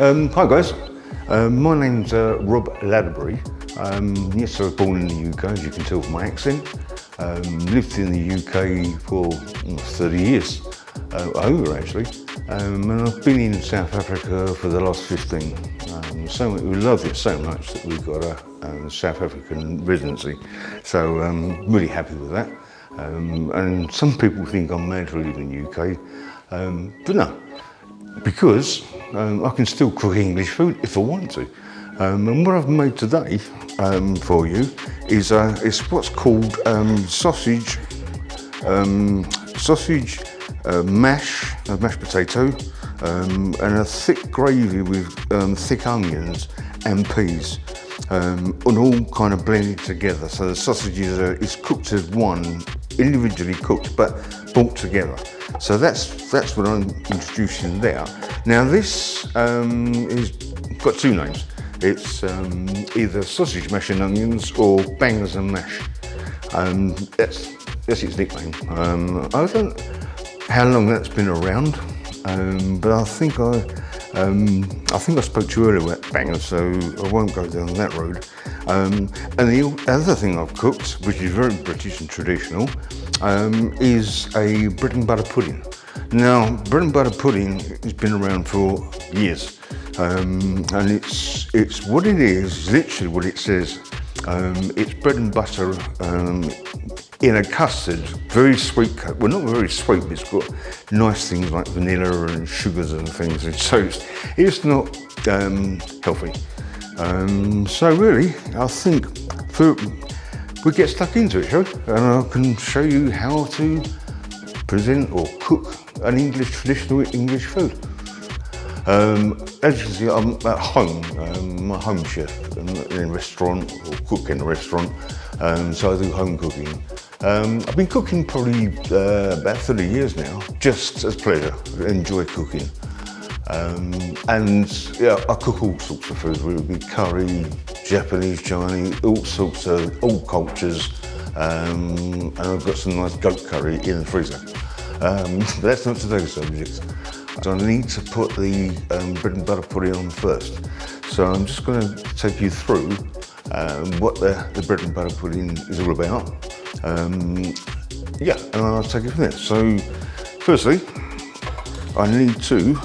Hi guys, my name's Rob Ladbury. Yes, I was born in the UK, as you can tell from my accent. Lived in the UK for 30 years, over actually. And I've been in South Africa for the last 15. We love it so much that we've got a South African residency. So I'm really happy with that. And some people think I'm mad to live in the UK, but no. Because I can still cook English food if I want to. And what I've made today for you is what's called sausage mashed potato, and a thick gravy with thick onions and peas, and all kind of blended together. So the sausage is cooked as one, individually cooked, but brought together. So that's what I'm introducing there. Now this is got two names. It's either sausage mash and onions or bangers and mash. That's its nickname. I don't know how long that's been around, but I think I spoke to you earlier about bangers, so I won't go down that road. And the other thing I've cooked, which is very British and traditional, is a bread and butter pudding. Now, bread and butter pudding has been around for years, and it's what it is, literally what it says. It's bread and butter in a custard, very sweet, well not very sweet, but it's got nice things like vanilla and sugars and things, and so it's not healthy. So really, I think we get stuck into it, shall we? And I can show you how to present or cook an traditional English food. As you can see, I'm at home. I'm a home chef in a restaurant, or cook in a restaurant, so I do home cooking. I've been cooking probably about 30 years now, just as pleasure, enjoy cooking. And yeah, I cook all sorts of foods, whether it be curry, Japanese, Chinese, all sorts of, all cultures. And I've got some nice goat curry in the freezer. But that's not today's subject. So I need to put the bread and butter pudding on first. So I'm just going to take you through what the bread and butter pudding is all about. Yeah, and I'll take it from there. So firstly, I need to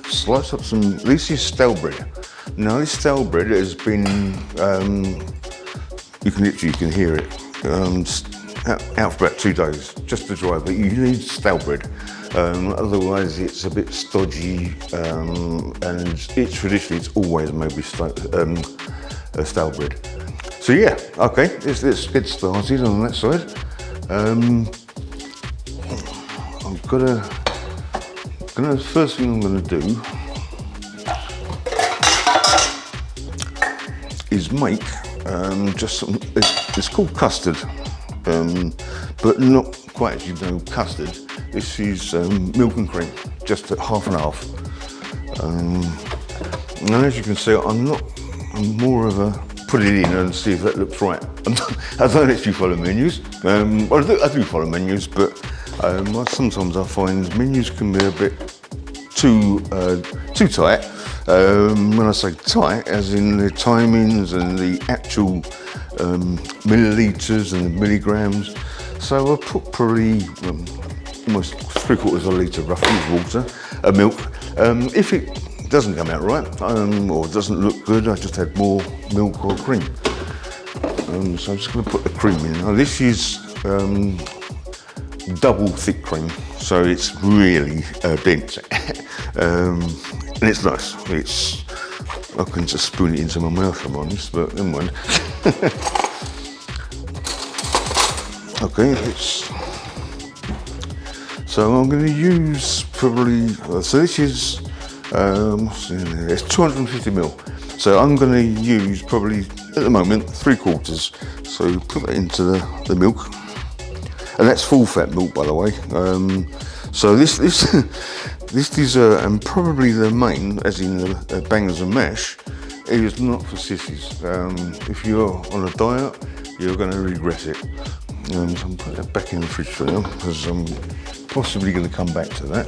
slice up some, this is stale bread. Now this stale bread has been, you can hear it, out for about 2 days, just to dry, but you need stale bread. Otherwise it's a bit stodgy, and traditionally it's always made with stale bread. So yeah, okay, let's get started on that side. First thing I'm gonna do is make just some, it's called custard, but not quite as you know custard. This is milk and cream, just at half and half. And as you can see, I'm more of a put it in and see if that looks right. I don't actually follow menus. Well, I do follow menus, but sometimes I find menus can be a bit too tight. When I say tight, as in the timings and the actual millilitres and the milligrams. So I put probably almost 3/4 litre roughly of milk. If it doesn't come out right, or doesn't look good, I just add more milk or cream. So I'm just going to put the cream in. Now this is double thick cream, so it's really dense, and it's nice. I can just spoon it into my mouth, if I'm honest, but never mind. Okay, so I'm going to use probably, so this is, what's in there? It's 250 ml. So I'm going to use probably, at the moment, 3/4. So put that into the milk. And that's full fat milk, by the way. So this dessert, and probably the main, as in the bangers and mash, is not for sissies. If you're on a diet, you're going to regret it. So I'm putting that back in the fridge for now, because I'm possibly going to come back to that.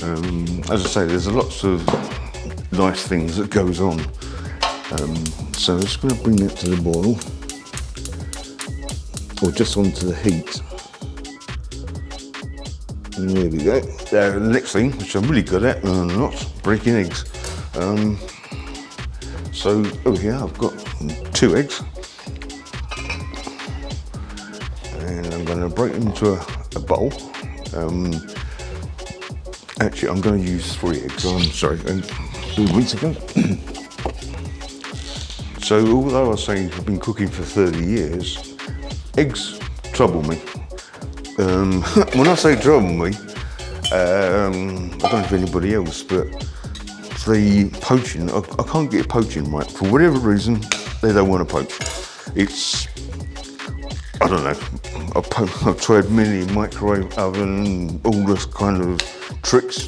As I say, there's lots of nice things that goes on. So I'm just going to bring that to the boil, or just onto the heat. And there we go. The next thing, which I'm really good at, and I'm not, breaking eggs. So over here I've got 2 eggs, and I'm going to break them into a bowl. Actually, I'm going to use 3 eggs. I'm sorry, 2 minutes ago. So although I say I've been cooking for 30 years, eggs trouble me. When I say trouble me, I don't know if anybody else, but the poaching, I can't get poaching right. For whatever reason, they don't want to poach. It's, I don't know, I've tried many microwave oven, all this kind of tricks,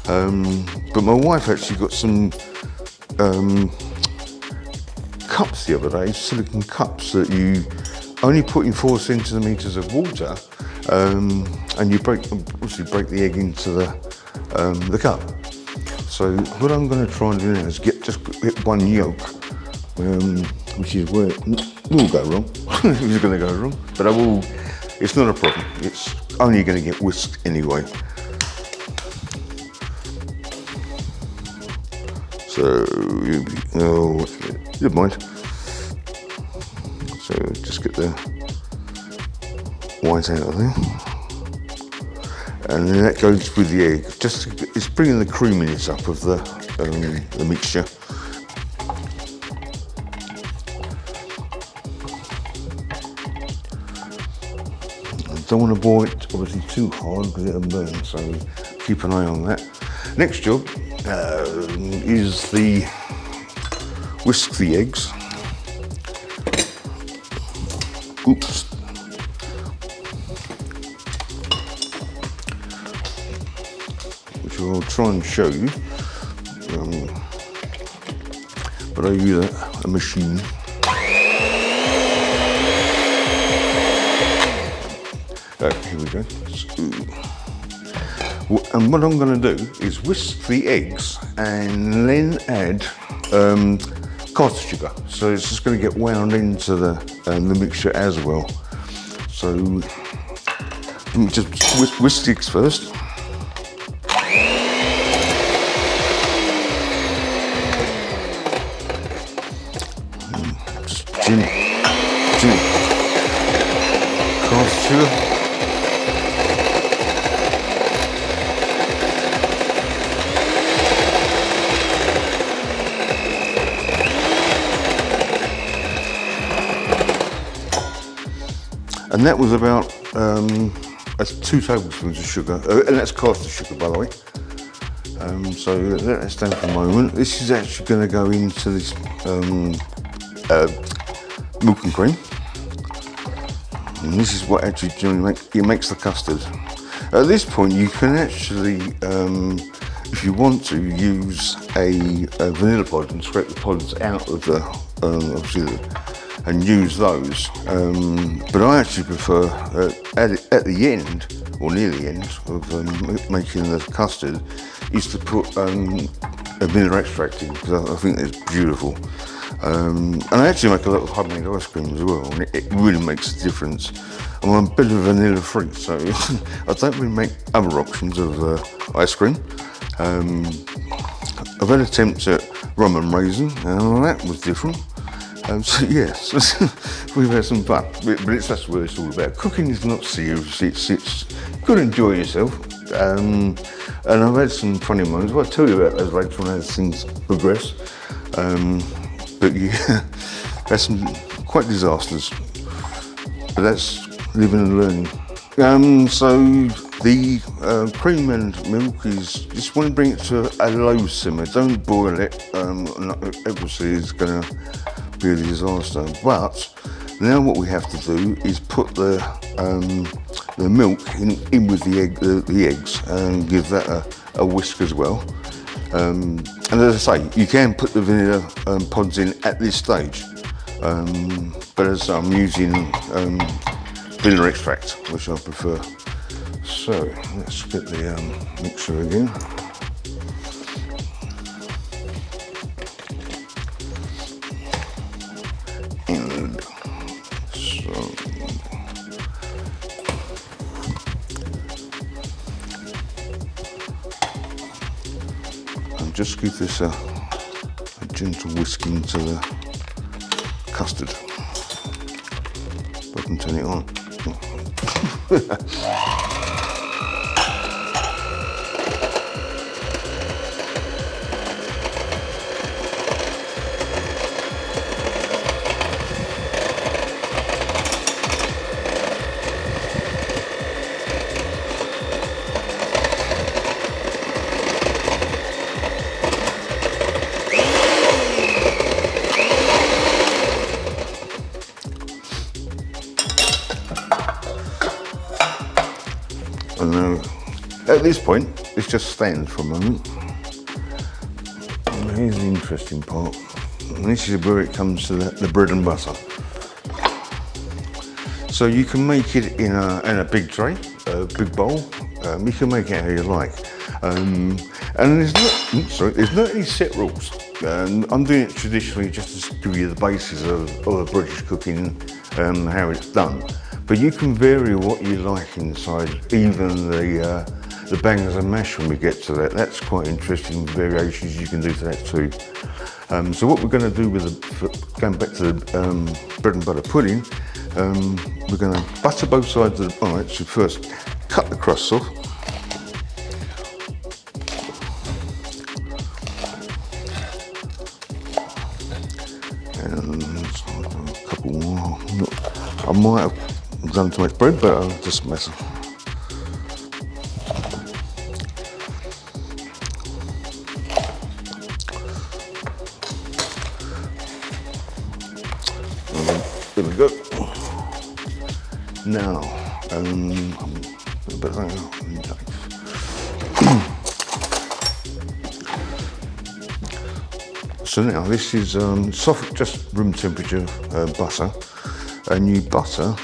but my wife actually got some cups the other day, silicone cups that you only put in 4 centimetres of water, and you obviously break the egg into the cup. So what I'm going to try and do now is just get 1 yolk, which is where it will go wrong. It's going to go wrong, but it's not a problem. It's only going to get whisked anyway. So, never mind. So just get the white out of there. And then that goes with the egg. It's bringing the creaminess up of the mixture. I don't want to boil it obviously too hard because it'll burn, so keep an eye on that. Next job is whisk the eggs. Oops. Which I'll try and show you. But I use a machine. Here we go. And what I'm going to do is whisk the eggs and then add caster sugar. So it's just going to get wound into the mixture as well. So let me just whisk the eggs first. Just gently caster sugar. And that was about that's 2 tablespoons of sugar, and that's caster sugar, by the way. So let that stand for a moment. This is actually going to go into this milk and cream, and this is what actually generally makes the custard. At this point, you can actually, if you want to, use a vanilla pod and scrape the pods out of the obviously and use those, but I actually prefer at the end, or near the end of making the custard, is to put a vanilla extract in, because I think it's beautiful. And I actually make a lot of homemade ice cream as well, and it really makes a difference. I'm a bit of a vanilla freak, so I don't really make other options of ice cream. I've had attempts at rum and raisin, and that was different. So yes, we've had some fun, but that's what it's all about. Cooking is not serious, it's good, enjoy yourself. And I've had some funny moments. I'll tell you about those later on as things progress. But yeah, that's some quite disasters. But that's living and learning. So the cream and milk is, just want to bring it to a low simmer. Don't boil it. Obviously it's going to be a disaster. But now what we have to do is put the milk in with the eggs and give that a whisk as well. And as I say, you can put the vanilla pods in at this stage, but as I'm using vanilla extract, which I prefer. So let's get the mixer again. And so and just give this a gentle whisking to the custard. If I can turn it on. And now, at this point, it just stands for a moment. And here's the interesting part. And this is where it comes to the bread and butter. So you can make it in a big tray, a big bowl. You can make it how you like. And there's not any set rules. I'm doing it traditionally just to give you the basis of British cooking and how it's done. But you can vary what you like inside, even the bangers and mash when we get to that. That's quite interesting variations you can do to that too. So what we're going to do going back to the bread and butter pudding, we're going to butter both sides of the bite. So first cut the crust off. And a couple more. I might have done too much bread, but I'll just mess it. There we go. Now, so now this is soft, just room temperature butter, and you butter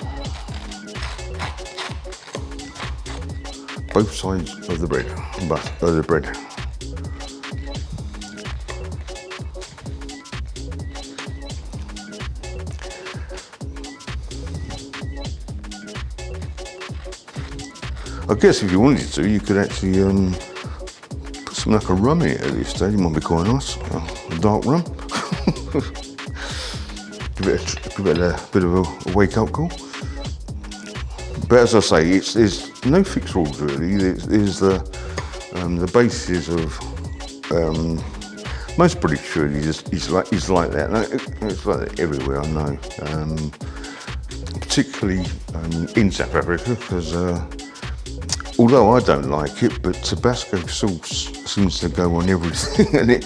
both sides of the bread. I guess if you wanted to, you could actually put some like a rum in it at this stage. It might be quite nice, a dark rum. give it a bit of a wake-up call. But as I say, there's no fixed rules really. There's the basis of most British food is like that. It's like that everywhere, I know. Particularly in South Africa, because although I don't like it, but Tabasco sauce seems to go on everything, and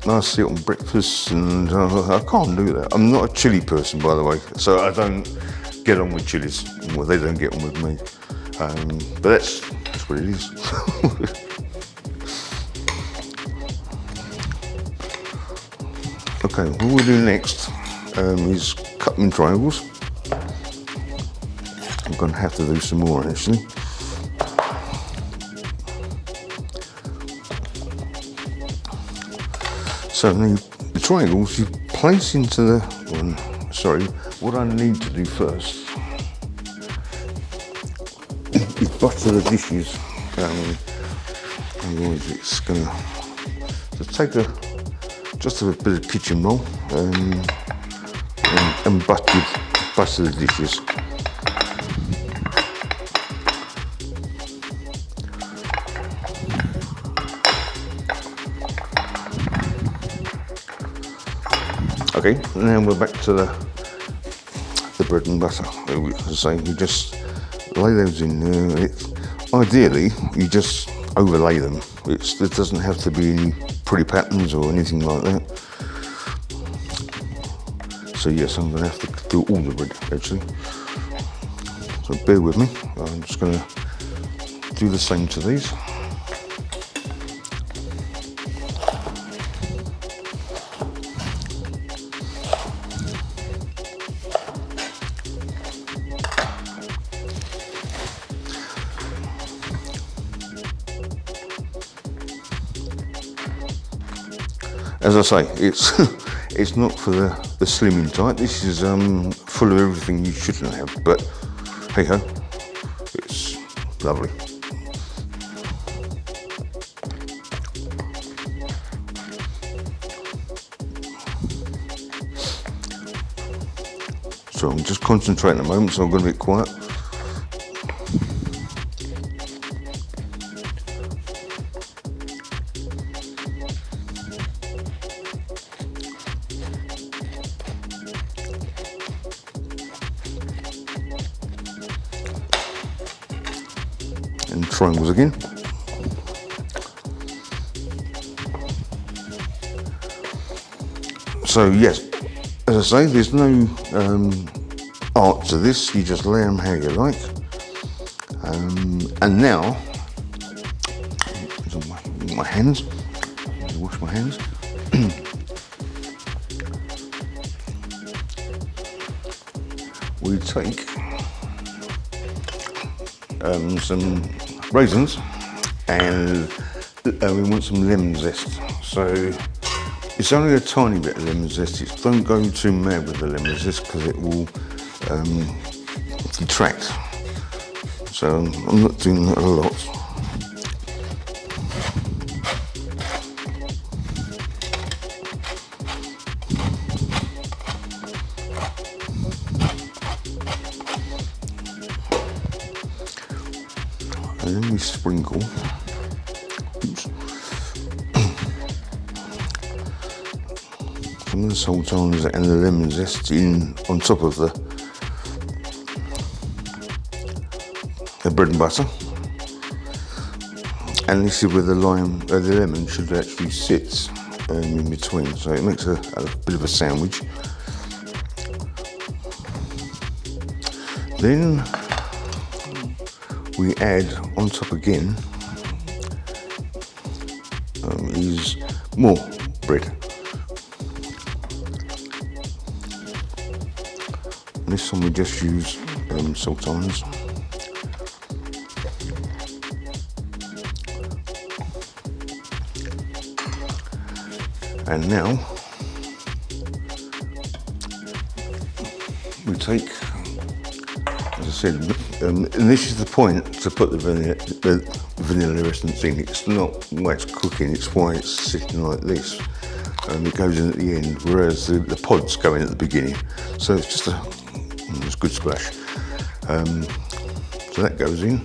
I see it on breakfast, and I can't do that. I'm not a chili person, by the way, so I don't get on with chilies. Well, they don't get on with me, but that's what it is. Okay, what we'll do next is cut them in triangles. I'm going to have to do some more actually. So the triangles you place into the, what I need to do first is butter the dishes, otherwise it's going to take just a bit of kitchen roll and butter the dishes. Okay, now we're back to the bread and butter. As I say, you just lay those in there. Ideally, you just overlay them. There doesn't have to be any pretty patterns or anything like that. So yes, I'm going to have to do all the bread actually. So bear with me. I'm just going to do the same to these. As I say, it's it's not for the slimming type. This is full of everything you shouldn't have, but hey ho, it's lovely. So I'm just concentrating at the moment, so I'm going to be quiet. And triangles again. So yes, as I say, there's no art to this. You just lay them how you like. And now, my hands. Wash my hands. We take some raisins and we want some lemon zest. So it's only a tiny bit of lemon zest. Don't go too mad with the lemon zest because it will detract. So I'm not doing that a lot. And then we sprinkle some of the sultanas and the lemon zest in on top of the bread and butter. And this is where the lemon should actually sit in between, so it makes a bit of a sandwich. Then we add on top again is more bread. And this one we just use sultanas. And now we take, as I said, and this is the point to put the vanilla essence in. It's not why it's cooking, it's why it's sitting like this. It goes in at the end, whereas the pods go in at the beginning. So it's just it's a good splash. So that goes in.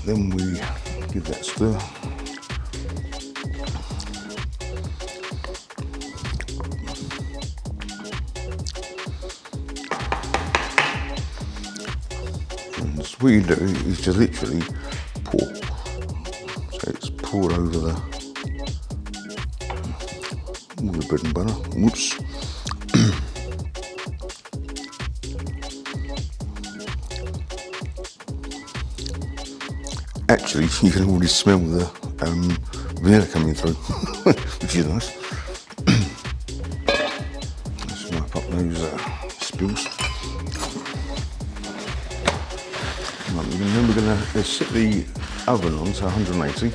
Then we give that a stir. What you do is just literally pour. So it's poured over the bread and butter. Whoops. Actually, you can already smell the vanilla coming through, which is nice. Let's wipe up those spills. And then we're going to set the oven on to 180.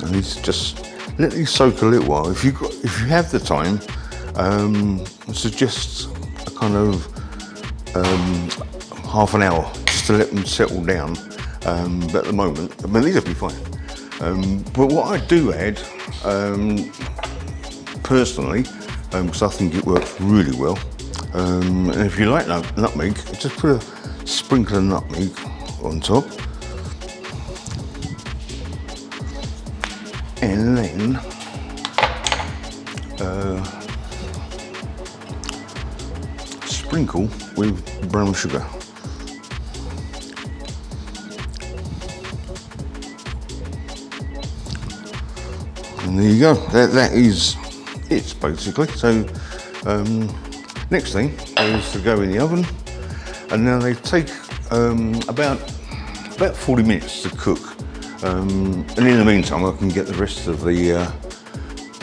And it's just let these soak a little while. If you have the time, suggest a kind of half an hour just to let them settle down. But at the moment, I mean, these will be fine. But what I do add, personally, because I think it works really well, and if you like nutmeg, just put a sprinkle of nutmeg on top. And then sprinkle with brown sugar. And there you go. That is it basically. So next thing is to go in the oven, and now they take about 40 minutes to cook. And in the meantime, I can get the rest of the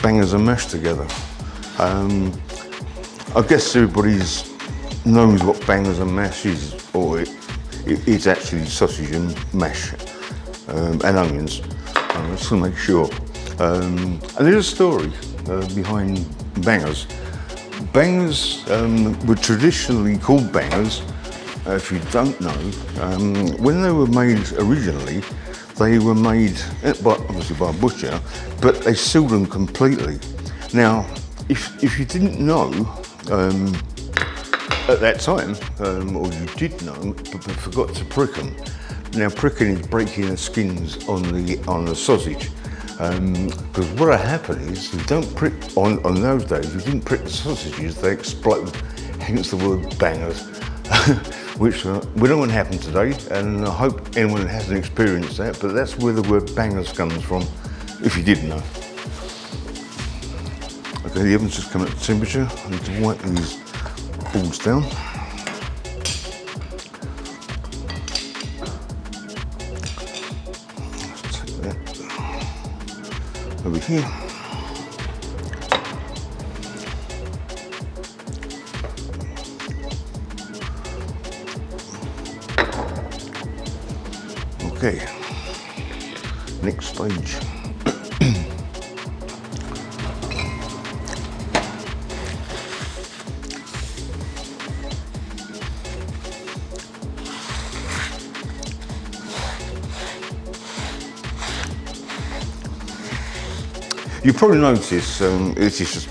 bangers and mash together. I guess everybody knows what bangers and mash is, or it's actually sausage and mash and onions. Just to make sure. And there's a story behind bangers. Bangers were traditionally called bangers. If you don't know, when they were made originally, they were made obviously by a butcher, but they sealed them completely. Now, if you didn't know at that time, or you did know but forgot to prick them. Now, pricking is breaking the skins on the sausage. Because what would happen is, you don't prick on those days. You didn't prick the sausages; they explode. Hence the word bangers, which we don't want to happen today. And I hope anyone hasn't experienced that. But that's where the word bangers comes from, if you didn't know. Okay, the oven's just coming up to temperature. I need to wipe these balls down. Over here. Okay, next stage. You probably notice this is just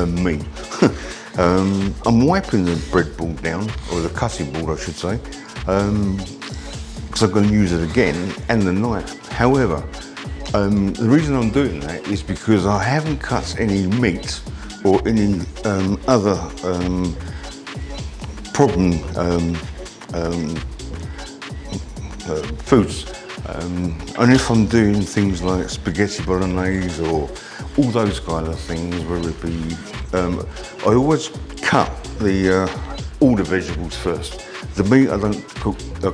me. I'm wiping the bread ball down, or the cutting board I should say, because I'm going to use it again, and the knife. However, the reason I'm doing that is because I haven't cut any meat or any other problem foods. And if I'm doing things like spaghetti bolognese or all those kind of things, whether it be, I always cut all the vegetables first. The meat I don't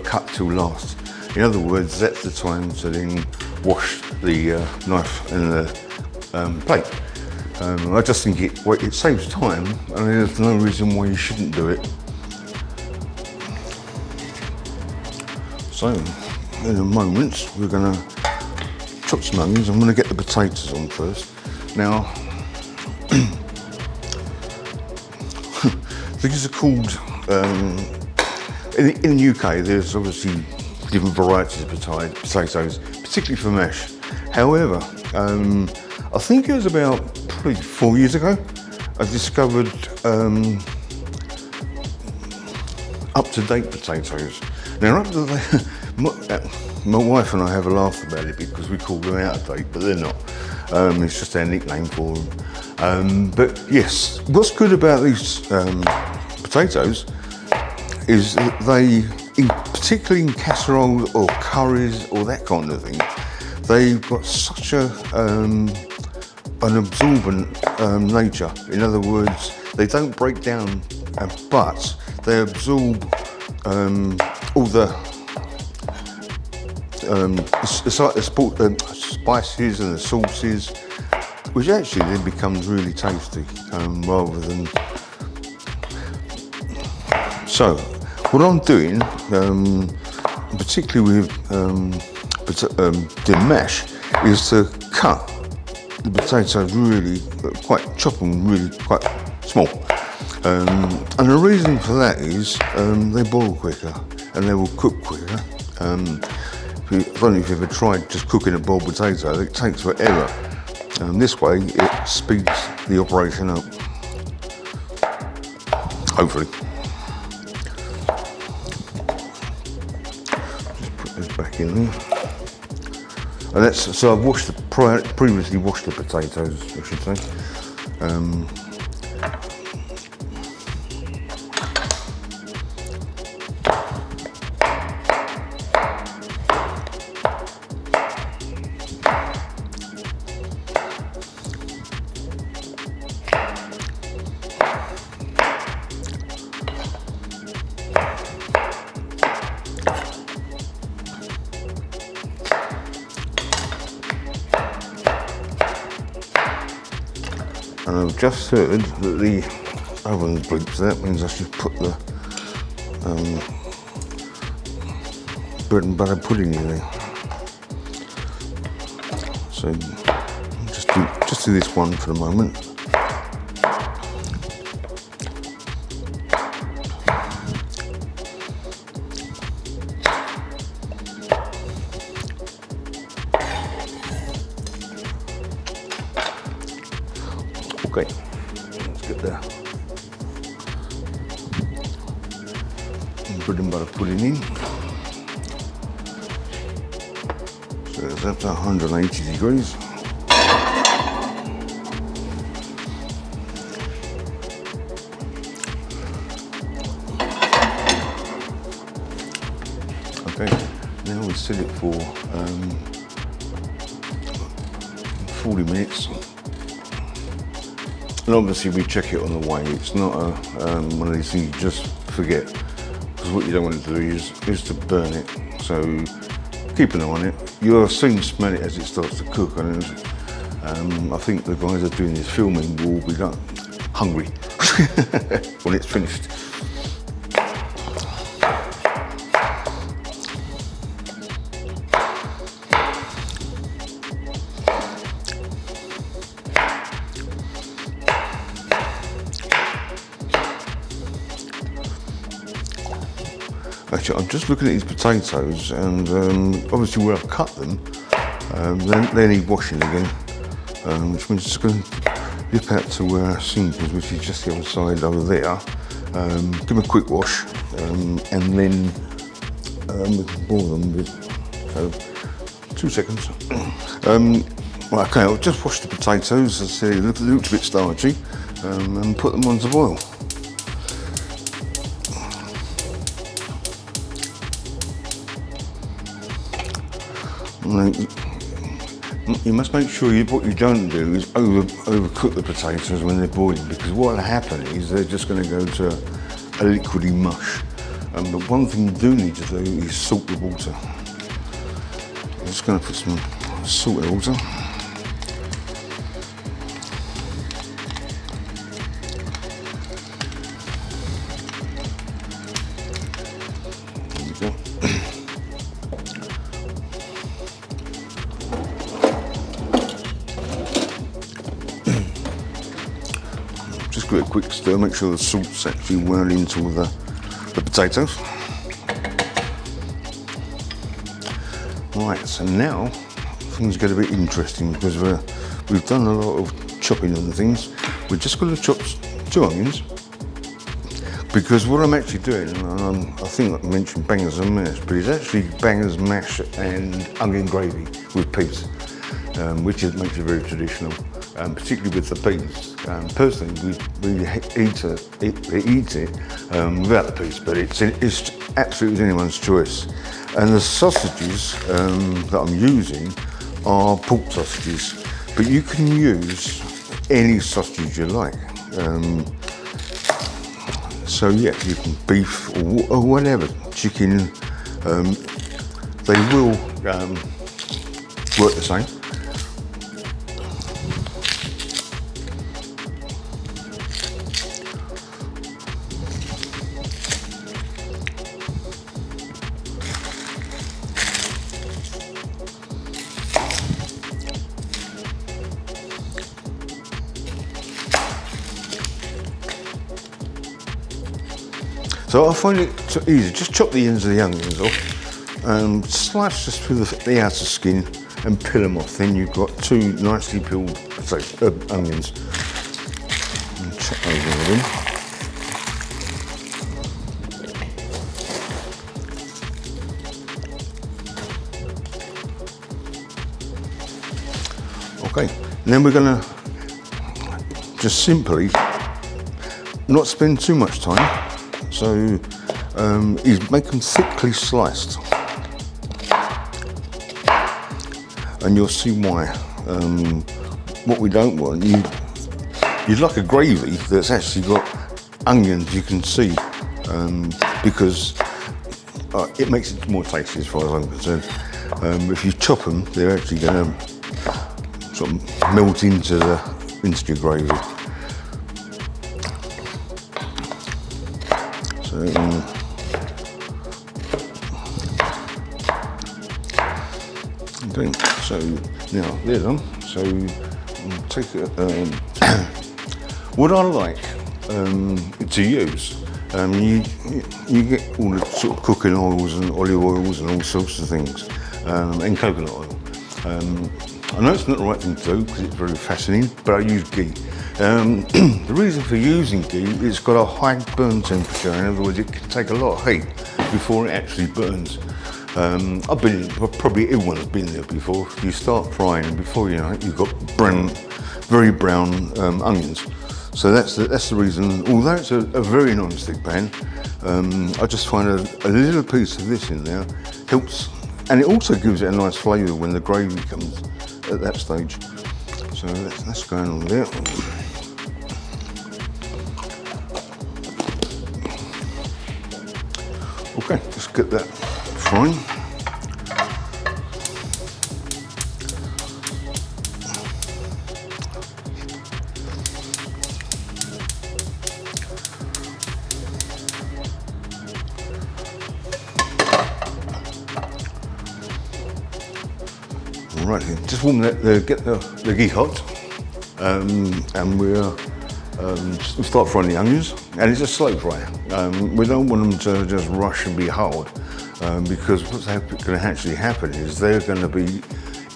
cut till last. In other words, that's the time to then wash the knife and the plate. I just think it saves time, and there's no reason why you shouldn't do it. So, in a moment, we're going to chop some onions. I'm going to get the potatoes on first. Now, these are called, in the UK, there's obviously different varieties of potatoes, particularly for mash. However, I think it was about probably 4 years ago, I discovered up-to-date potatoes. Now, my wife and I have a laugh about it because we call them out of date, but they're not. It's just our nickname for them. But yes, what's good about these potatoes is that they, particularly in casserole or curries or that kind of thing, they've got such an absorbent nature. In other words, they don't break down, but they absorb all the spices and the sauces, which actually then becomes really tasty, rather than. So, what I'm doing, particularly with the mash, is to cut the potatoes really chop them really quite small. And the reason for that is they boil quicker and they will cook quicker. I don't know if you've ever tried just cooking a boiled potato, it takes forever. This way it speeds the operation up, hopefully. Just put this back in there. And so I've previously washed the potatoes, I should say. And I've just heard that the oven's bleeped, so that means I should put the bread and butter pudding in there. So just do this one for the moment. Okay, let's get the bread and butter pudding in. So it's up to 180 degrees. Okay, now we set it for 40 minutes. And obviously we check it on the way. It's not one of these things you just forget, because what you don't want to do is to burn it. So keep an eye on it. You'll soon smell it as it starts to cook, and I think the guys that are doing this filming will be hungry when it's finished. Actually, I'm just looking at these potatoes, and obviously where I've cut them, they need washing again, which means it's going to nip out to where our sink is, which is just the other side over there. Give them a quick wash, and then we can boil them with, so 2 seconds. Right, okay, I'll just wash the potatoes. As I say, it looks a bit starchy, and put them on to boil. You must make sure what you don't do is overcook the potatoes when they're boiling, because what will happen is they're just going to go to a liquidy mush. But one thing you do need to do is salt the water. I'm just going to put some salt in the water. There we go. Just give it a quick stir, make sure the salt's actually well into the potatoes. Right, so now things get a bit interesting, because we've done a lot of chopping and things. We're just going to chop 2 onions, because what I'm actually doing, and I think I mentioned bangers and mash, but it's actually bangers, mash and onion gravy with peas, which makes it very traditional. Particularly with the peas. Personally, we eat it without the peas, but it's absolutely anyone's choice. And the sausages that I'm using are pork sausages, but you can use any sausage you like. So yeah, you can beef or whatever, chicken. They will work the same. So I find it so easy. Just chop the ends of the onions off, and slice just through the outer skin and peel them off. Then you've got 2 nicely peeled onions. And chop those in. Okay, and then we're going to just simply not spend too much time. So is make them thickly sliced, and you'll see why. What we don't want, you'd like a gravy that's actually got onions you can see, because it makes it more tasty as far as I'm concerned. If you chop them, they're actually going to sort of melt into your gravy. Okay, so now they're done. So take it. What I like to use, you get all the sort of cooking oils and olive oils and all sorts of things, and coconut oil. I know it's not the right thing to do because it's very fascinating, but I use ghee. The reason for using ghee, it's got a high burn temperature. In other words, it can take a lot of heat before it actually burns. Probably everyone's been there before. You start frying, and before you know it, you've got very brown onions. So that's the reason. Although it's a very non-stick pan, I just find a little piece of this in there helps, and it also gives it a nice flavour when the gravy comes at that stage. So that's going on there. Okay, let's get that frying. Right, just warm get the ghee hot, and we'll start frying the onions, and it's a slow fry. We don't want them to just rush and be hard, because what's going to actually happen is they're going to be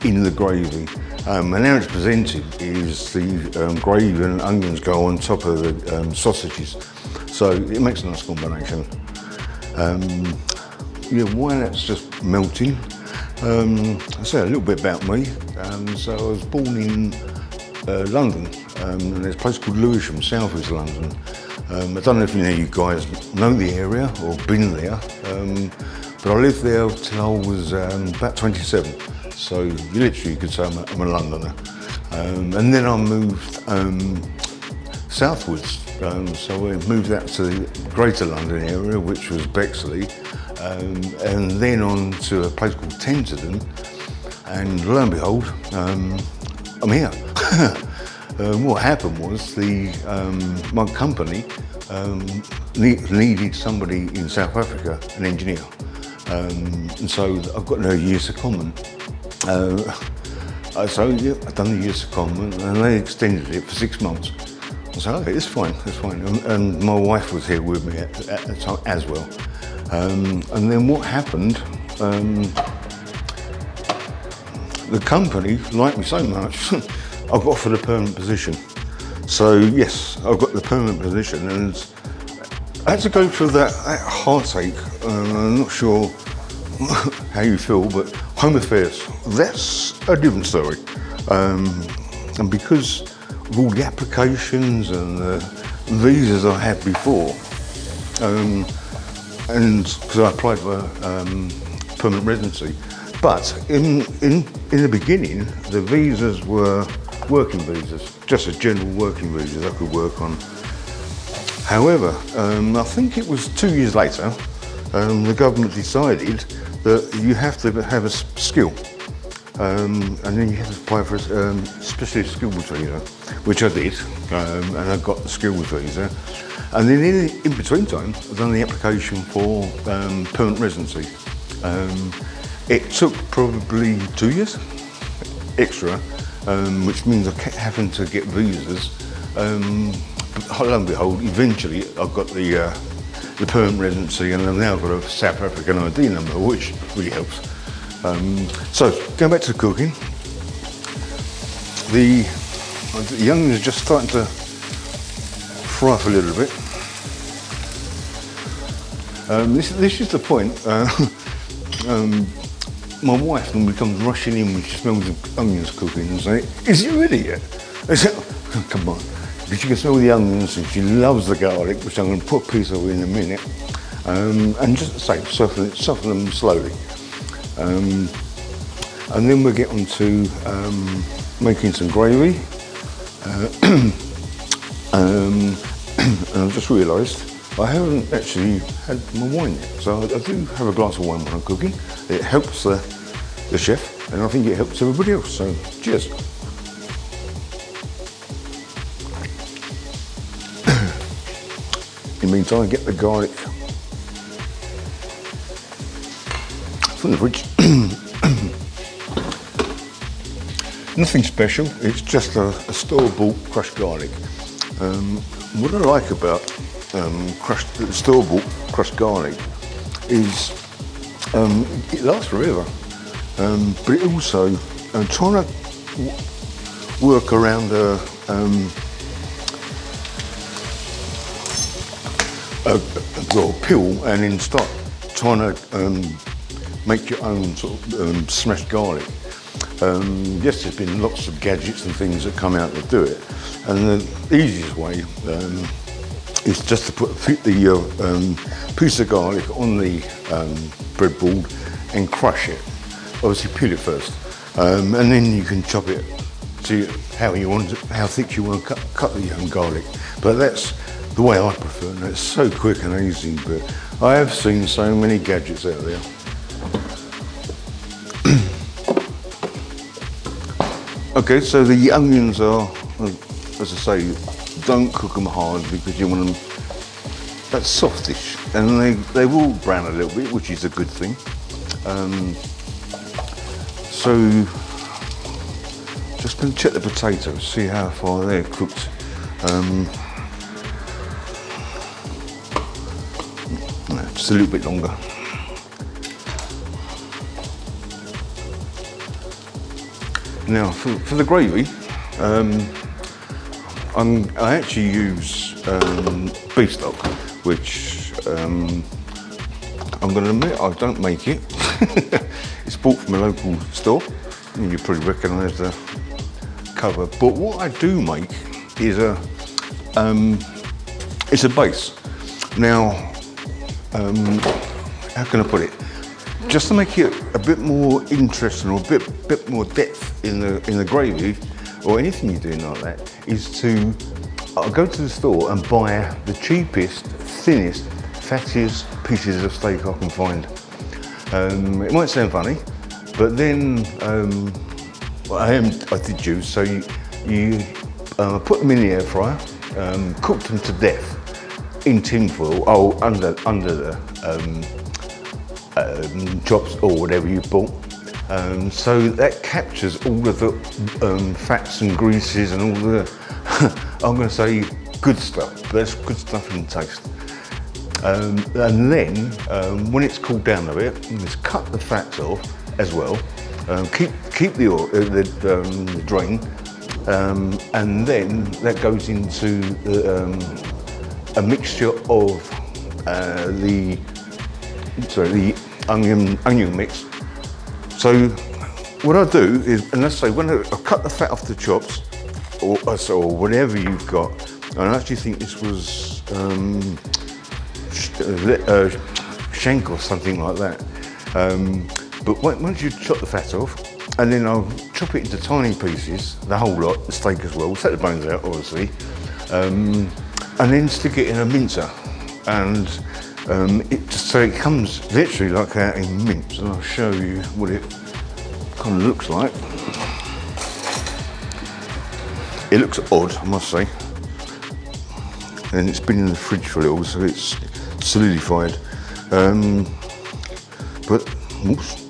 in the gravy, and how it's presented is the gravy and onions go on top of the sausages, so it makes a nice combination. While that's just melting, I'll say a little bit about me. So I was born in London, and there's a place called Lewisham, South East London. I don't know if any of you guys know the area or been there, but I lived there till I was about 27. So you literally could say I'm a Londoner. And then I moved southwards. So I moved out to the Greater London area, which was Bexley. And then on to a place called Tenterden, and lo and behold, I'm here. What happened was my company needed somebody in South Africa, an engineer, and so I've got no years secondment. So yeah, I've done the years secondment, and they extended it for 6 months. I said, okay, it's fine. And my wife was here with me at the time as well. And then what happened, the company liked me so much, I got offered a permanent position. So yes, I got the permanent position, and I had to go through that heartache. I'm not sure how you feel, but Home Affairs, that's a different story. And because of all the applications and the visas I had before, and because I applied for permanent residency, but in the beginning, the visas were working visas, just as general working visas I could work on. However, I think it was 2 years later, the government decided that you have to have a skill, and then you have to apply for a specialist skills visa, which I did, and I got the skills visa. And then in between time, I've done the application for permanent residency. It took probably 2 years extra, which means I kept having to get visas. But lo and behold, eventually I got the permanent residency, and I've now got a South African ID number, which really helps. So going back to the cooking, the onions are just starting to fry up a little bit. This is the point. My wife normally comes rushing in when she smells the onions cooking and say, "Is it ready yet?" I said, oh, "Come on," because you can smell the onions, and she loves the garlic, which I'm going to put a piece of in a minute, and just say soften them slowly, and then we'll get on to making some gravy. And I've just realised I haven't actually had my wine yet, so I do have a glass of wine when I'm cooking. It helps the chef, and I think it helps everybody else, so cheers. In the meantime, get the garlic from the fridge. Nothing special, it's just a store-bought crushed garlic. What I like about store-bought crushed garlic is it lasts forever, but it also trying to work around a pill and then start trying to make your own sort of smashed garlic. Yes, there's been lots of gadgets and things that come out to do it, and the easiest way is just to put the piece of garlic on the breadboard and crush it. Obviously peel it first, and then you can chop it to how thick you want to cut the garlic. But that's the way I prefer, and it's so quick and easy. But I have seen so many gadgets out there. Okay, so the onions are, as I say, don't cook them hard because you want them that softish, and they will brown a little bit, which is a good thing. So just going to check the potatoes, see how far they're cooked. Just a little bit longer. Now for the gravy, I actually use beef stock, which I'm going to admit I don't make it. It's bought from a local store, and you probably recognise the cover. But what I do make is it's a base. Now, how can I put it? Just to make it a bit more interesting or a bit more depth in the gravy or anything you're doing like that, is I'll go to the store and buy the cheapest, thinnest, fattiest pieces of steak I can find. It might sound funny, but then I did use, so you put them in the air fryer, cooked them to death in tin foil, under the chops or whatever you bought. So that captures all of the fats and greases and all the, I'm going to say good stuff, but that's good stuff in taste. And then when it's cooled down a bit, just cut the fats off as well. Keep the oil, the drain, and then that goes into a mixture of the onion mix. So what I do is, and let's say when I cut the fat off the chops, or whatever you've got, and I actually think this was shank or something like that. But once you chop the fat off, and then I'll chop it into tiny pieces, the whole lot, the steak as well, take the bones out obviously, and then stick it in a mincer, and so it comes literally like out in mince, and I'll show you what it kind of looks like. It looks odd, I must say, and it's been in the fridge for a little, so it's solidified. But oops,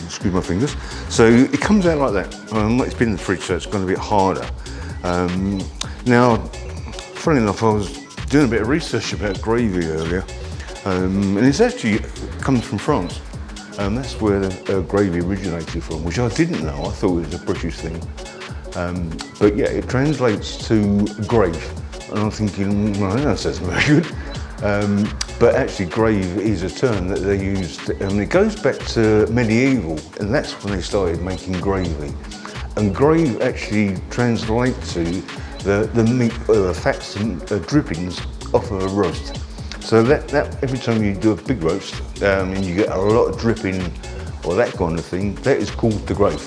excuse my fingers. So it comes out like that. It's been in the fridge, so it's gone a bit harder. Now, funny enough, I was doing a bit of research about gravy earlier, and it's actually comes from France. That's where the gravy originated from, which I didn't know. I thought it was a British thing. But yeah, it translates to grave. And I'm thinking, well, that sounds very good. But actually, grave is a term that they used, and it goes back to medieval, and that's when they started making gravy. And grave actually translates to the meat, fats and drippings off of a roast. So that every time you do a big roast and you get a lot of dripping or that kind of thing, that is called the grave.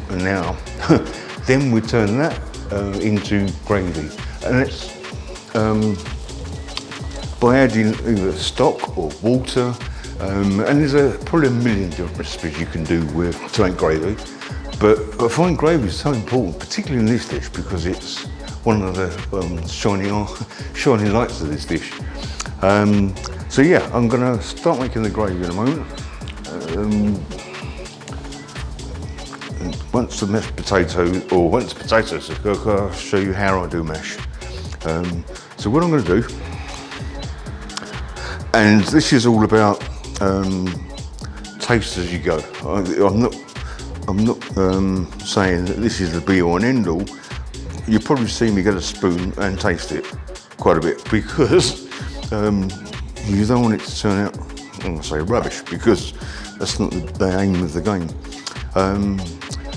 And now, then we turn that into gravy, and it's by adding either stock or water, and there's probably a million different recipes you can do to make gravy. But I find gravy is so important, particularly in this dish, because it's one of the shining lights of this dish. So yeah, I'm going to start making the gravy in a moment. Once the mashed potatoes, or once the potatoes are cooked, I'll show you how I do mash. So what I'm going to do, and this is all about taste as you go. I'm not saying that this is the be all and end all. You probably see me get a spoon and taste it quite a bit, because you don't want it to turn out, I'm going to say rubbish, because that's not the aim of the game.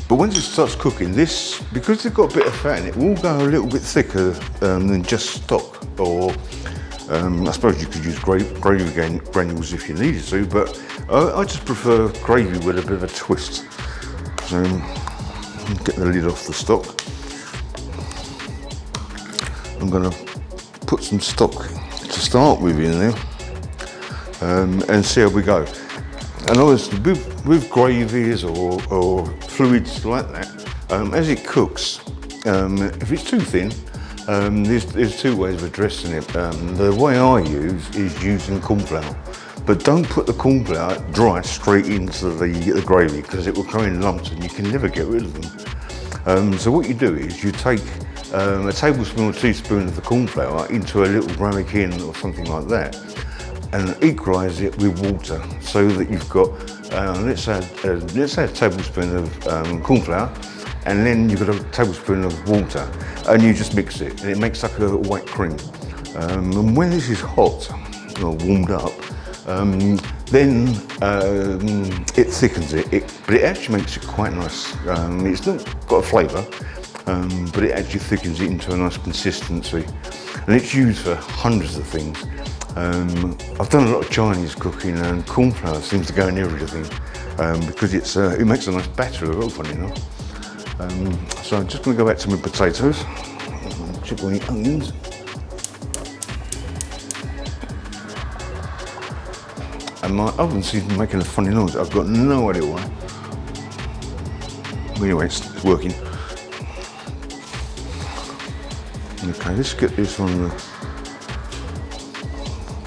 But once it starts cooking, this, because it's got a bit of fat in it, will go a little bit thicker than just stock, or I suppose you could use gravy granules if you needed to, but I just prefer gravy with a bit of a twist. So get the lid off the stock. I'm going to put some stock to start with in there, and see how we go. And obviously with gravies or fluids like that, as it cooks, if it's too thin, there's two ways of addressing it. The way I use is using corn flour, but don't put the corn flour dry straight into the gravy, because it will come in lumps and you can never get rid of them. So what you do is you take a tablespoon or teaspoon of the corn flour into a little ramekin or something like that, and equalise it with water, so that you've got, let's say a tablespoon of corn flour, and then you've got a tablespoon of water, and you just mix it, and it makes like a white cream. And when this is hot, or warmed up, then it thickens it, but it actually makes it quite nice. It's not got a flavour, but it actually thickens it into a nice consistency, and it's used for hundreds of things. I've done a lot of Chinese cooking, and corn flour seems to go in everything, because it makes a nice batter as well, funny enough. So I'm just going to go back to my potatoes, chip on the onions. And my oven's even making a funny noise. I've got no idea why. But anyway, it's working. Okay, let's get this on the...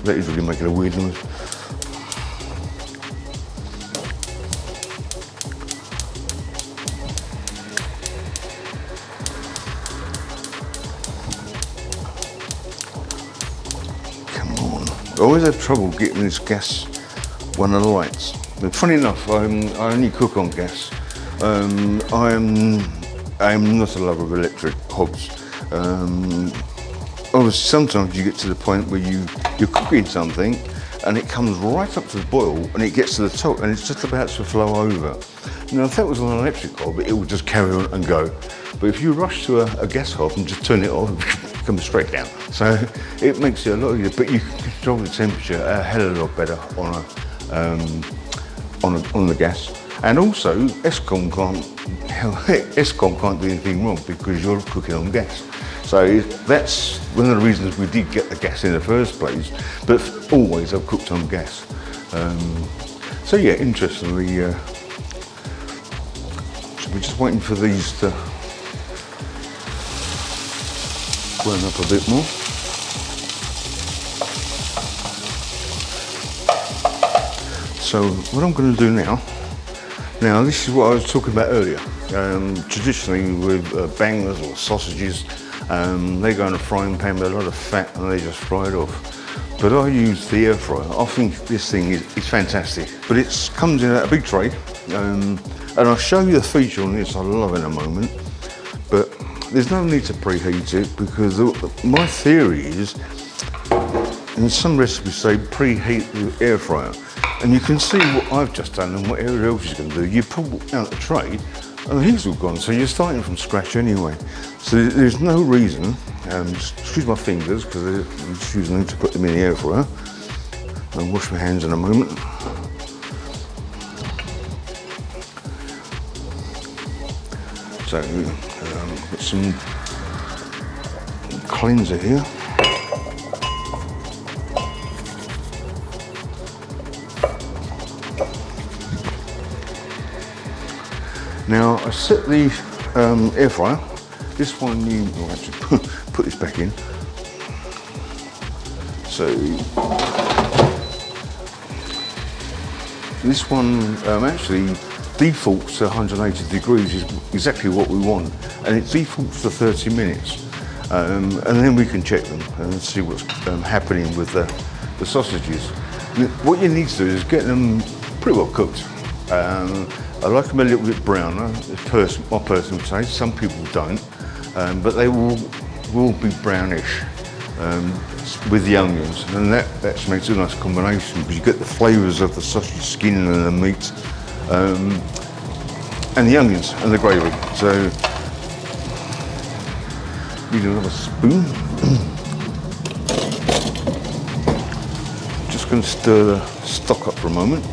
That is really making a weird noise. Come on. I always have trouble getting this gas one of the lights. But funny enough, I only cook on gas. I am not a lover of electric hobs. Obviously, sometimes you get to the point where you're cooking something and it comes right up to the boil and it gets to the top and it's just about to flow over. Now, if that was on an electric hob, it would just carry on and go. But if you rush to a gas hob and just turn it off, it comes straight down. So it makes it a lot easier, but you can control the temperature a hell of a lot better on the gas. And also, ESCOM can't do anything wrong because you're cooking on gas. So that's one of the reasons we did get the gas in the first place, but always I've cooked on gas. So yeah, interestingly, so we're just waiting for these to burn up a bit more. So what I'm going to do now this is what I was talking about earlier. Traditionally with bangers or sausages, they go in a frying pan with a lot of fat and they just fry it off. But I use the air fryer. I think this thing is fantastic. But it comes in a big tray, and I'll show you the feature on this. I love it in a moment. But there's no need to preheat it because my theory is, in some recipes say preheat the air fryer. And you can see what I've just done and what everyone else is going to do. You pull out the tray and the heat's all gone, so you're starting from scratch anyway. So there's no reason, just excuse my fingers because I'm just using them to put them in the air fryer. I'll wash my hands in a moment. So, got some cleanser here. Now I set the air fryer. This one I'll actually put this back in. So This one actually defaults to 180 degrees, is exactly what we want, and it defaults to 30 minutes. And then we can check them and see what's happening with the sausages. What you need to do is get them pretty well cooked. I like them a little bit browner, my personal taste. Some people don't, but they will be brownish with the onions, and that makes a nice combination because you get the flavours of the sausage skin and the meat, and the onions and the gravy. So, need another spoon. Just going to stir the stock up for a moment.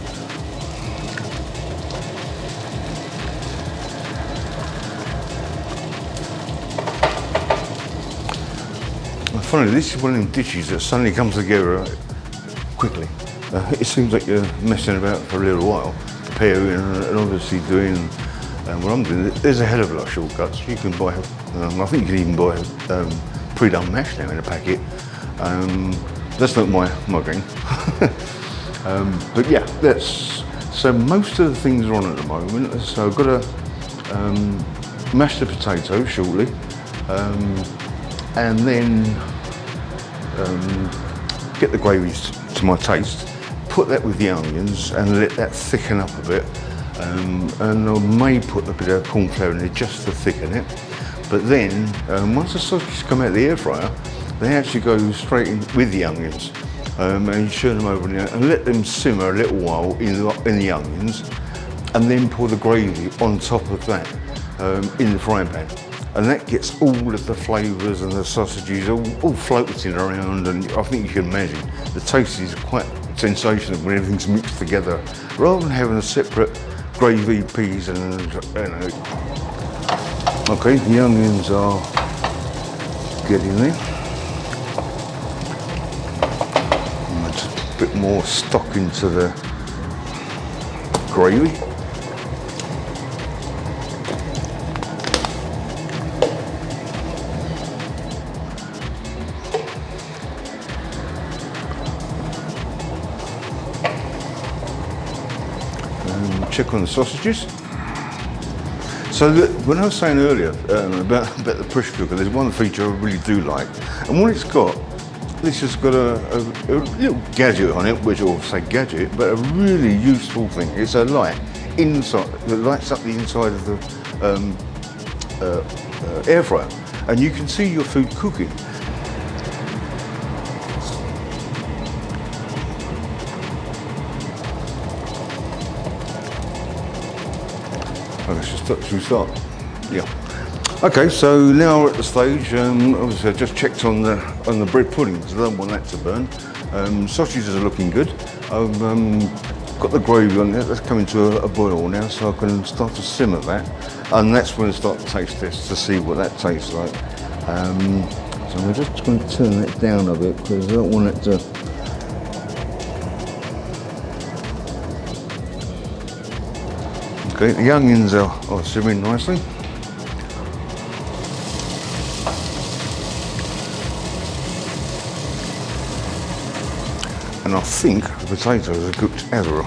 Funny, this is one of them dishes that suddenly comes together quickly. It seems like you're messing about for a little while, preparing and obviously doing what I'm doing. There's a hell of a lot of shortcuts. You can buy, I think you can even buy pre-done mash now in a packet. That's not my game. But yeah, so most of the things are on at the moment. So I've got to mash the potatoes shortly, and then get the gravies to my taste, put that with the onions and let that thicken up a bit, and I may put a bit of corn flour in there just to thicken it. But then once the sausages come out of the air fryer, they actually go straight in with the onions, and you turn them over and let them simmer a little while in the onions, and then pour the gravy on top of that in the frying pan. And that gets all of the flavours and the sausages all floating around, and I think you can imagine the taste is quite sensational when everything's mixed together, rather than having a separate gravy, peas and Okay, the onions are getting there. And just a bit more stock into the gravy. Check on the sausages. So when I was saying earlier about the pressure cooker, there's one feature I really do like, and what it's got, this has got a little gadget on it, which I'll say gadget, but a really useful thing. It's a light inside that lights up the inside of the air fryer, and you can see your food cooking. Should we start? Yeah. Okay, so now we're at the stage. Obviously, I just checked on the bread pudding because I don't want that to burn. Sausages are looking good. I've got the gravy on there. That's coming to a boil now, so I can start to simmer that, and that's when I start the taste test to see what that tastes like. So I'm just going to turn that down a bit because I don't want it to. Okay, the onions are simmering nicely. And I think the potatoes are cooked as well.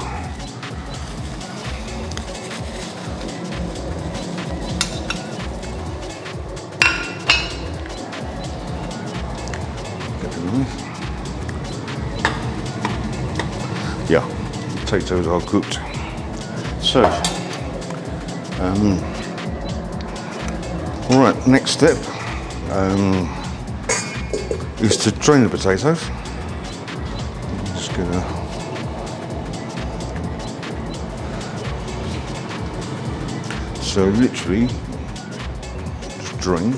Yeah, potatoes are cooked. So, all right, next step is to drain the potatoes. I'm just gonna literally just drain.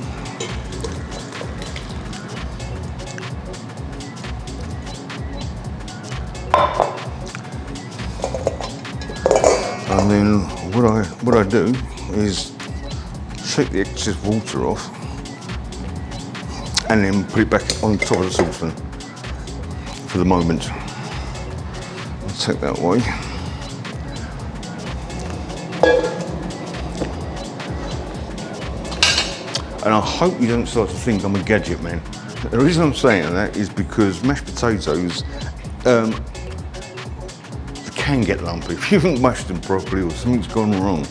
And then what I do is shake the excess water off and then put it back on top of the saucepan for the moment. I'll take that away. And I hope you don't start to think I'm a gadget man. The reason I'm saying that is because mashed potatoes, the can get lumpy if you haven't mashed them properly or something's gone wrong.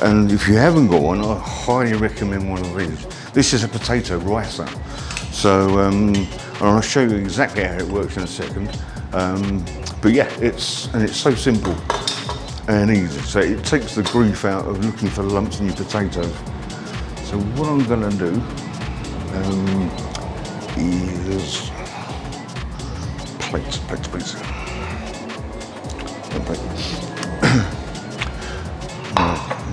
And if you haven't got one, I highly recommend one of these. This is a potato ricer. So and I'll show you exactly how it works in a second. But yeah, it's so simple and easy. So it takes the grief out of looking for lumps in your potatoes. So what I'm gonna do is plates.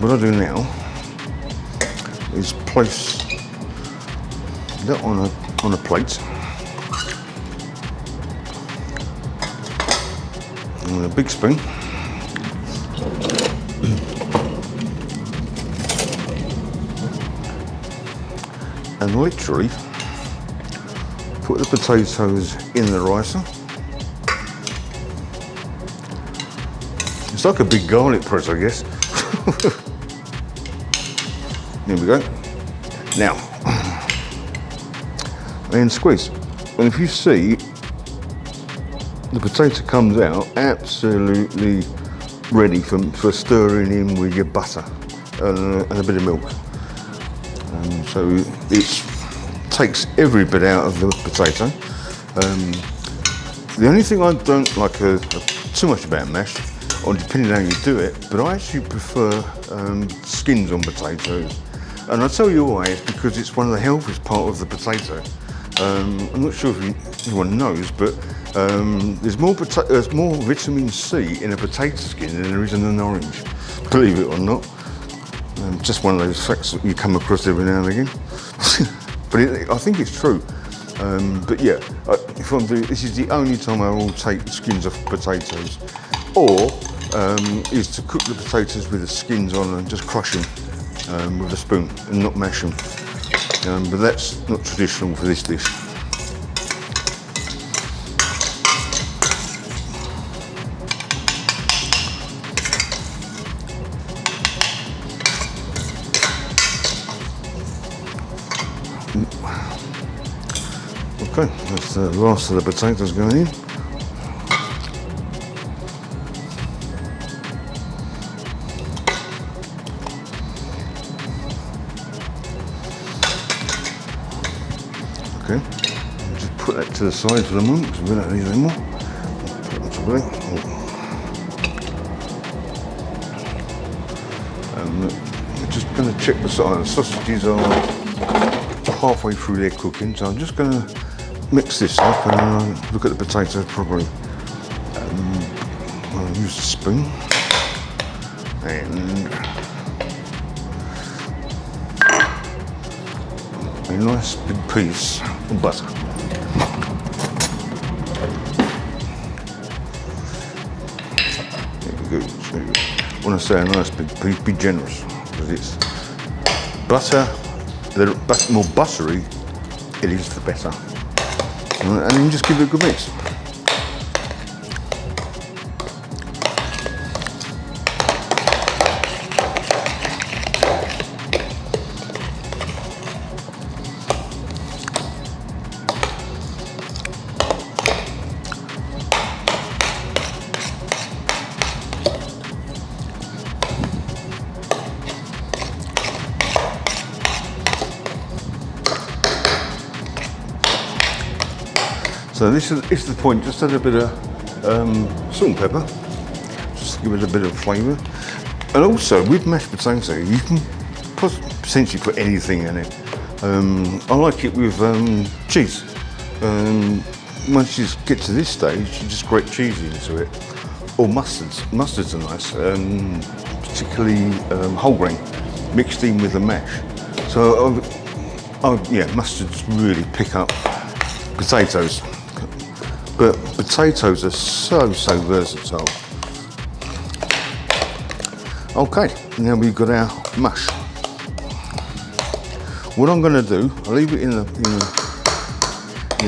What I do now is place that on a plate and a big spoon. And literally put the potatoes in the ricer. It's like a big garlic press, I guess. There we go. Now, and squeeze. And if you see, the potato comes out absolutely ready for stirring in with your butter and a bit of milk. So it takes every bit out of the potato. The only thing I don't like too much about mash, or depending on how you do it, but I actually prefer skins on potatoes. And I'll tell you why, it's because it's one of the healthiest part of the potato. I'm not sure if anyone knows, but there's more vitamin C in a potato skin than there is in an orange, believe it or not. Just one of those facts that you come across every now and again. But I think it's true. But yeah, if I'm doing, this is the only time I will take the skins off potatoes, or is to cook the potatoes with the skins on and just crush them with a spoon and not mash them. But that's not traditional for this dish. Okay, that's the last of the potatoes going in. Okay, just put that to the side for the moment because we don't need any more. I'm just going to check the side. The sausages are halfway through their cooking, so I'm just going to mix this up and look at the potatoes properly. I'll use a spoon and a nice big piece of butter. There we go. So when I say a nice big piece, be generous, because it's butter. The more buttery it is, the better. And then just give it a good mix. So this is the point, just add a bit of salt and pepper, just to give it a bit of flavour. And also with mashed potato, you can potentially put anything in it. I like it with cheese. Once you get to this stage, you just grate cheese into it. Or mustards. Mustards are nice, particularly whole grain, mixed in with the mash. So yeah, mustards really pick up potatoes. But potatoes are so versatile. Okay, now we've got our mush. What I'm going to do, I'll leave it in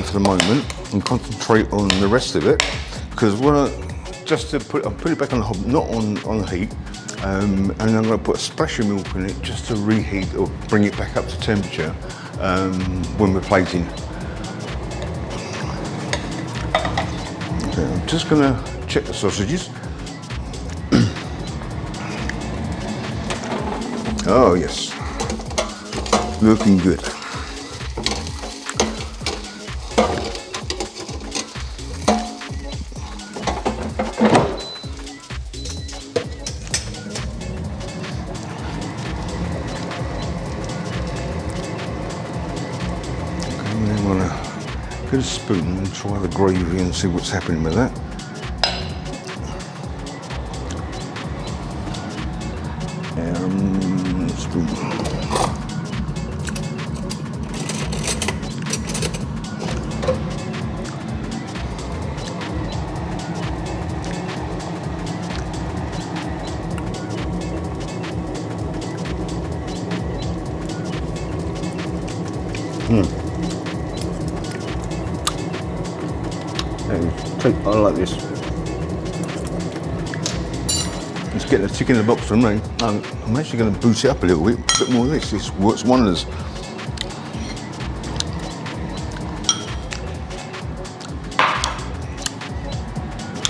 for the moment and concentrate on the rest of it, because I'll put it back on the hob, not on the heat, and I'm going to put a splash of milk in it just to reheat or bring it back up to temperature when we're plating. Okay, I'm just going to check the sausages. Oh yes, looking good. Get a spoon and try the gravy and see what's happening with that. Spoon. I like this. Let's get the tick in the box from me. I'm actually going to boost it up a little bit more of this. This works wonders.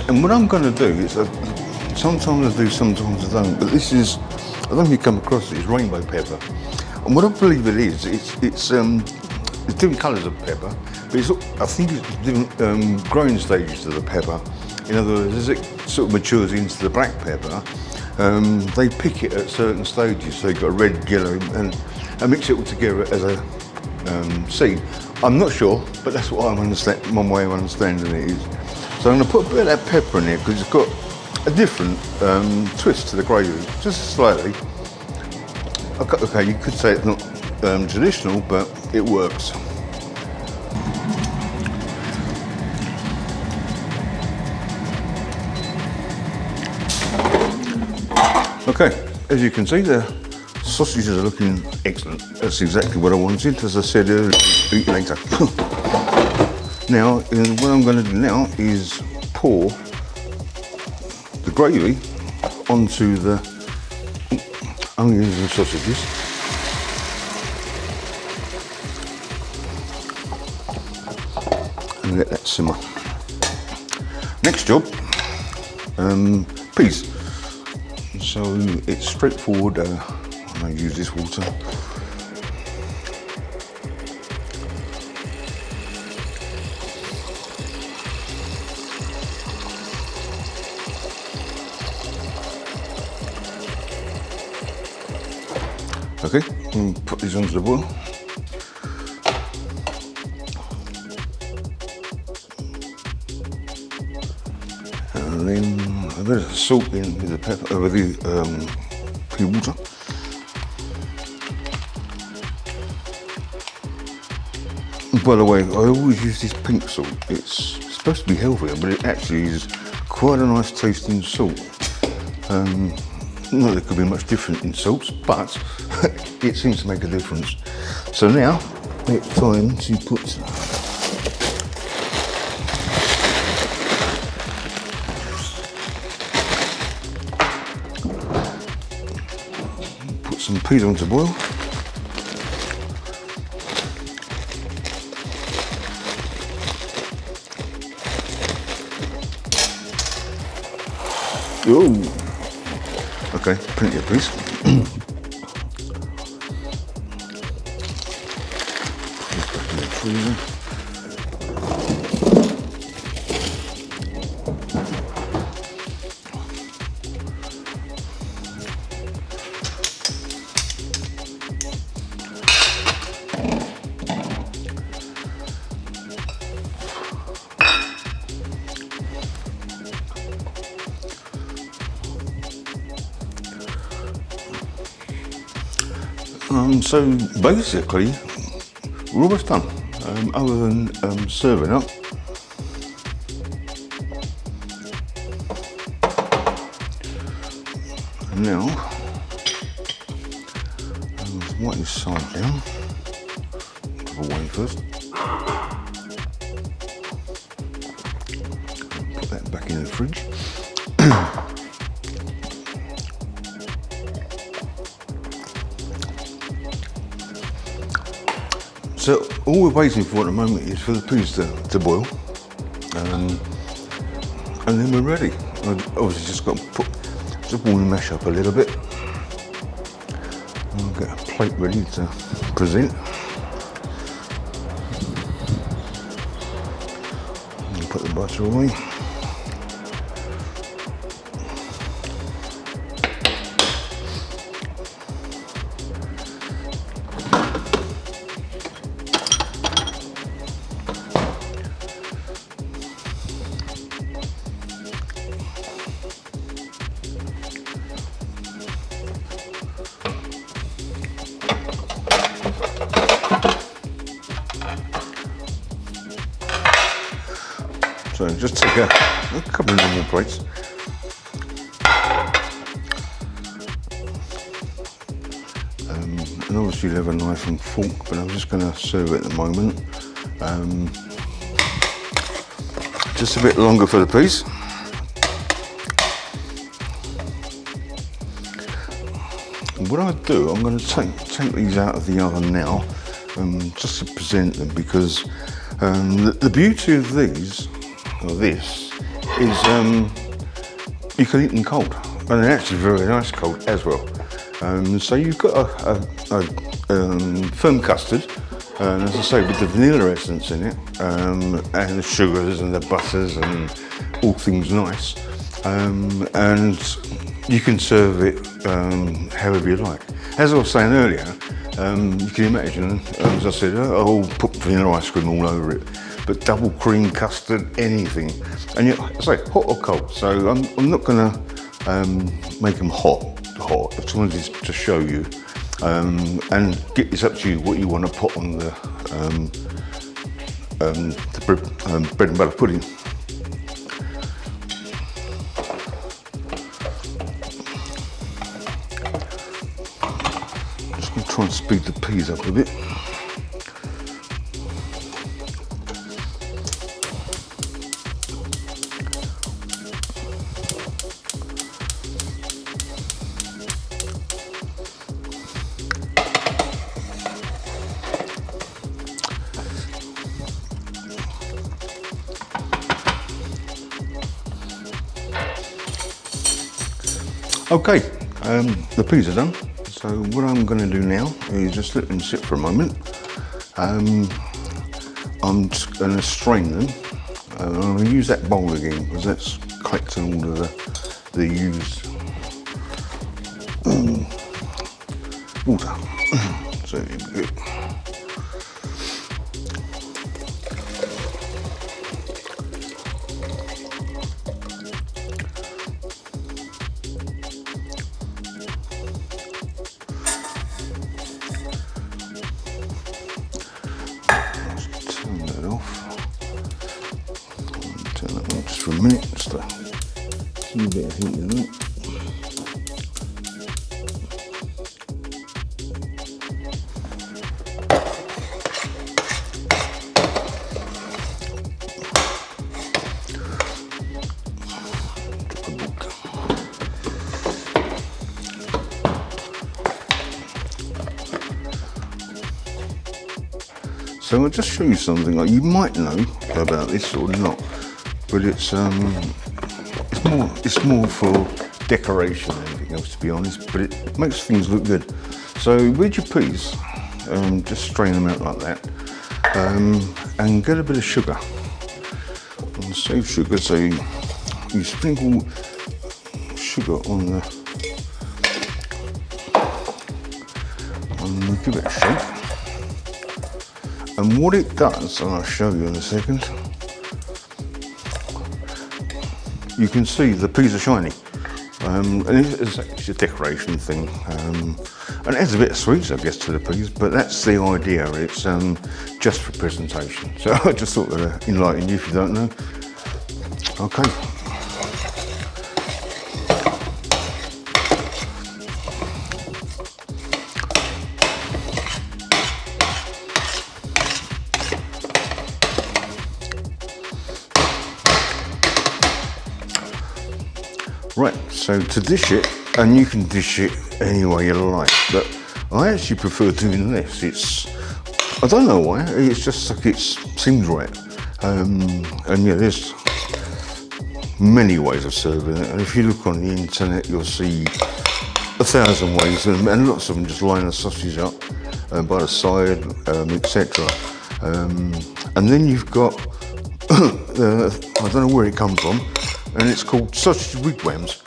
And what I'm going to do is, sometimes I do, sometimes I don't, but this is, I don't know if you come across it, it's rainbow pepper. And what I believe it is, it's different colours of pepper, but I think it's different growing stages of the pepper. In other words, as it sort of matures into the black pepper, they pick it at certain stages. So you've got a red, yellow, and mix it all together as a seed. I'm not sure, but that's what my way of understanding it is. So I'm going to put a bit of that pepper in here because it's got a different twist to the gravy, just slightly. Okay, you could say it's not traditional, but it works. Okay, as you can see, the sausages are looking excellent. That's exactly what I wanted. As I said earlier, eat later. Now, what I'm going to do now is pour the gravy onto the onions and sausages. And let that simmer. Next job, peas. So it's straightforward. I'm going to use this water. Okay, put these onto the boil. And then a bit of salt in with the pepper, with the pea water. And by the way, I always use this pink salt. It's supposed to be healthier, but it actually is quite a nice tasting salt. Not that there could be much different in salts, but it seems to make a difference. So now it's time to put some peas on to boil. Oh. Okay, plenty of peas. Put this back in the freezer. So basically, we're almost done, other than serving up. And now, wipe this side down, away first. Put that back in the fridge. So all we're waiting for at the moment is for the peas to boil, and then we're ready. I've obviously just got to put the boiling mash up a little bit, I'll get a plate ready to present. And put the butter away. So just take a couple of normal plates. And obviously you'll have a knife and fork, but I'm just going to serve it at the moment. Just a bit longer for the piece. And what I do, I'm going to take these out of the oven now, just to present them, because the beauty of these, or this, is you can eat them cold, and they're actually very nice cold as well. So you've got a firm custard, and as I say, with the vanilla essence in it, and the sugars and the butters and all things nice, and you can serve it however you like. As I was saying earlier, you can imagine, as I said, I'll put vanilla ice cream all over it, but double cream custard, anything. And yet, I say hot or cold, so I'm not going to make them hot. I just wanted to show you, and it's up to you what you want to put on the bread and butter pudding. Just going to try and speed the peas up a bit. Okay, the peas are done. So what I'm going to do now is just let them sit for a moment. I'm just going to strain them. I'm going to use that bowl again because that's collecting all of the used water. So here we go. For a minute, just a bit of heat in it. So I'll just show you something like you might know about this or not. But it's more for decoration than anything else, to be honest. But it makes things look good. So with your peas, just strain them out like that, and get a bit of sugar. And save sugar, so you sprinkle sugar on the, and give it a shake. And what it does, and I'll show you in a second. You can see the peas are shiny, and it's a decoration thing, and it adds a bit of sweets, I guess, to the peas, but that's the idea. It's just for presentation. So I just thought I'd enlighten you if you don't know. Okay. Right, so to dish it, and you can dish it any way you like, but I actually prefer doing this. I don't know why, it's just like it seems right. And yeah, there's many ways of serving it, and if you look on the internet, you'll see 1,000 ways, and lots of them just line the sausage up by the side, etc. And then you've got, I don't know where it comes from, and it's called sausage wigwams.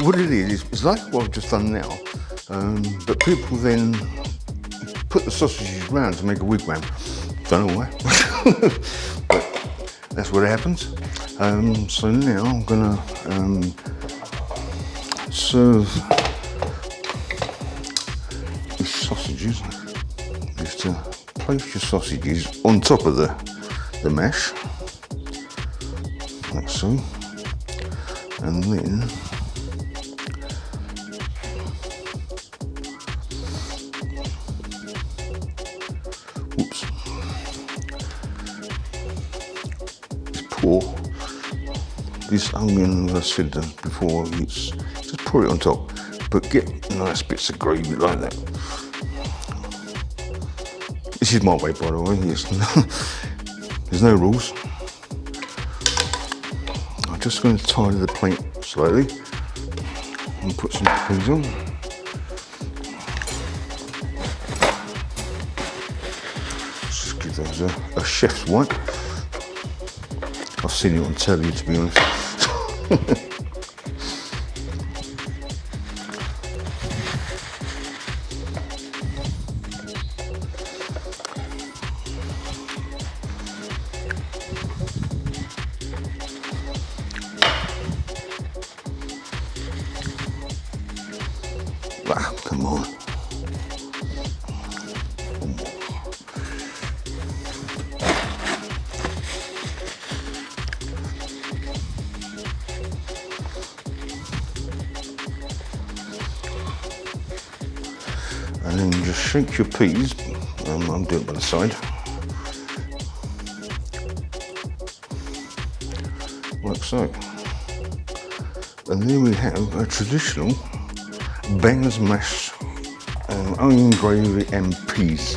What it is, it's like what I've just done now, but people then put the sausages round to make a wigwam. Don't know why, but that's what happens. So now I'm gonna serve the sausages. Is to place your sausages on top of the mash, like so, and then pour this onion, as I said before, just pour it on top, but get nice bits of gravy like that. This is my way, by the way. There's no rules. I'm just going to tidy the plate slightly and put some peas on. Just give those a chef's wipe. I've seen it on telly, to be honest. Ah, come on. And then just shake your peas. I'm doing it by the side, like so. And then we have a traditional bangers mash, onion gravy and peas.